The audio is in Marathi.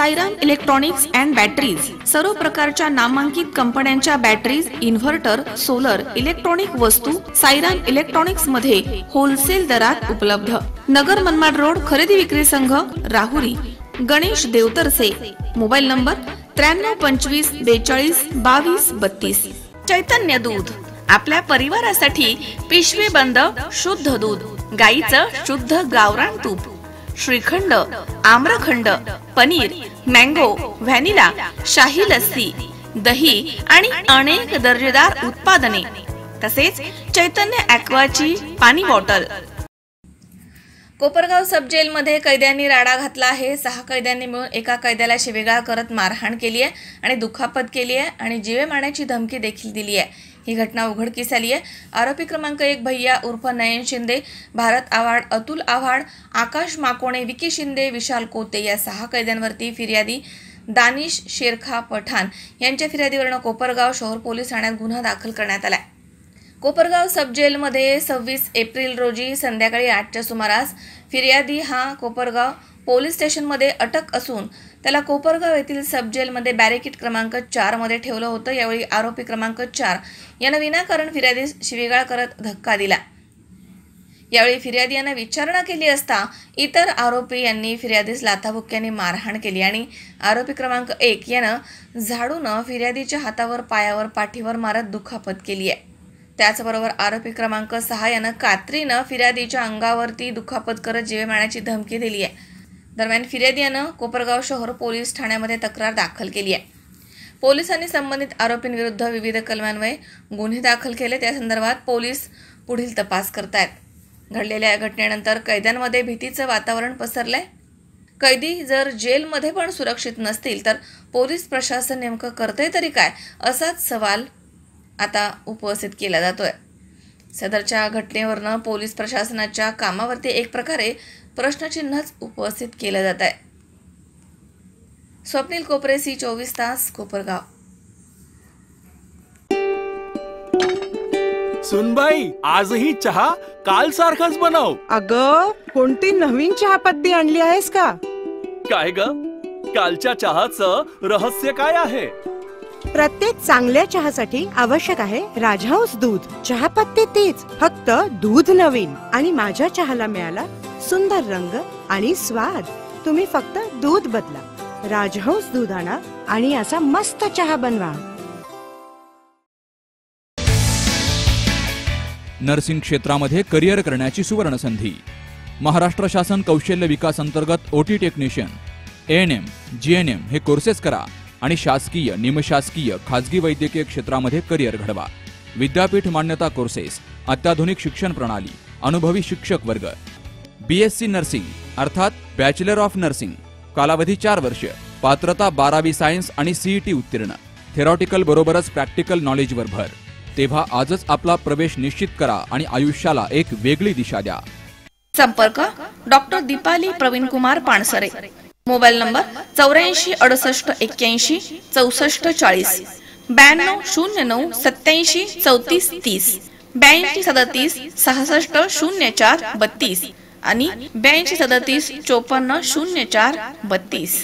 सायरन इलेक्ट्रॉनिक्स अँड बॅटरीज, सर्व प्रकारच्या नामांकित कंपन्यांच्या बॅटरीज, इन्व्हर्टर, सोलर, इलेक्ट्रॉनिक वस्तू सायरन इलेक्ट्रॉनिक्स मध्ये होलसेल दरात उपलब्ध। नगर मनमाड रोड, खरेदी विक्री संघ, राहुरी। Ganesh Devtarse, mobile number 9325 42 22 32। चैतन्य दूध, आपल्या परिवारासाठी पिशवी बंद शुद्ध दूध, गाईचं शुद्ध गावरान तूप, श्रीखंड, आम्रखंड, पनीर, मँगो, व्हॅनिला, शाही लस्सी, दही आणि अनेक दर्जेदार उत्पादने, तसेच चैतन्य ॲक्वाची पाणी बॉटल। कोपरगाव सब जेल मध्ये कैद्यांनी राडा घातला आहे। 6 कैद्यांनी मिळून एका कैद्याला शिवीगाळ करत मारहाण केली आहे आणि दुखापत केली आहे आणि जीवे मारण्याची धमकी देखील दिली आहे। ही घटना उघडकीस आली आहे। आरोपी क्रमांक 1 भैया उर्फ नयन शिंदे, भारत आव्हाड, अतुल आव्हाड, आकाश माकोणे, विकी शिंदे, विशाल कोते या 6 कैद्यांवरती फिर्यादी दानिश शेरखा पठाण यांच्या फिर्यादीवरून कोपरगाव शहर पोलीस ठाण्यात गुन्हा दाखल करण्यात आला। कोपरगाव सब जेलमध्ये 26 एप्रिल रोजी संध्याकाळी 8च्या सुमारास फिर्यादी हा कोपरगाव पोलीस स्टेशनमध्ये अटक असून त्याला कोपरगाव येथील सब जेलमध्ये बॅरिकेड क्रमांक 4 मध्ये ठेवलं होतं। यावेळी आरोपी क्रमांक 4 यानं विनाकारण फिर्यादीस शिवीगाळ करत धक्का दिला। यावेळी फिर्यादी यानं विचारणा केली असता इतर आरोपी यांनी फिर्यादीस लाथाबुक्क्यांनी मारहाण केली आणि आरोपी क्रमांक 1 यानं झाडूनं फिर्यादीच्या हातावर, पायावर, पाठीवर मारत दुखापत केली आहे। त्याचबरोबर आरोपी क्रमांक 6 यानं कात्रीनं फिर्यादीच्या अंगावरती दुखापत करत जीवे मारण्याची धमकी दिली आहे। दरम्यान फिर्यादी यानं कोपरगाव शहर पोलीस ठाण्यामध्ये तक्रार दाखल केली आहे। पोलिसांनी संबंधित आरोपींविरुद्ध विविध कलमान्वये गुन्हे दाखल केले। त्या संदर्भात पोलीस पुढील तपास करतायत। घडलेल्या घटनेनंतर कैद्यांमध्ये भीतीचं वातावरण पसरलंय। कैदी जर जेलमध्ये पण सुरक्षित नसतील तर पोलीस प्रशासन नेमकं करतंय तरी काय, असाच सवाल आता उपस्थित केला जातोय। सदरच्या घटनेवरनं पोलीस प्रशासनाच्या कामावरती एक प्रकारे प्रश्नचिन्हच उपस्थित केलं जात आहे। स्वप्नील कोपरे, C24 तास, कोपरगाव। सुनबाई, आजही चहा काल सारखाच बनव। अगं, कोणती नवीन चहापत्ती आणली आहेस का? काय ग, कालच्या चहाचं रहस्य काय आहे? प्रत्येक चांगल्या चहासाठी आवश्यक आहे राजहंस दूध। चहापत्ती तीच, फक्त दूध नवीन आणि माझ्या चहाला मिळाला सुंदर रंग आणि स्वाद। तुम्ही फक्त दूध बदला, राजहंस दूध आणा आणि असा मस्त चहा बनवा। नर्सिंग क्षेत्रामध्ये करिअर करण्याची सुवर्ण संधी। महाराष्ट्र शासन कौशल्य विकास अंतर्गत ओटी टेक्निशियन, ANM, GNM हे कोर्सेस करा आणि शासकीय, निमशासकीय, खाजगी वैद्यकीय क्षेत्रामध्ये करिअर घडवा। विद्यापीठ मान्यता कोर्सेस, अत्याधुनिक शिक्षण प्रणाली, अनुभवी शिक्षक वर्ग। BSc नर्सिंग अर्थात बॅचलर ऑफ नर्सिंग, कालावधी 4 वर्ष, पात्रता 12वी सायन्स आणि CET उत्तीर्ण, थेरॉटिकल बरोबरच प्रॅक्टिकल नॉलेजवर भर। तेव्हा आजच आपला प्रवेश निश्चित करा आणि आयुष्याला एक वेगळी दिशा द्या। संपर्क doctor Deepali Praveen Kumar Pansare, mobile number 84 68 81 64 40, 92 09 87 34 30, 82 37 66 04 32 आणि 82 37 54 04 32।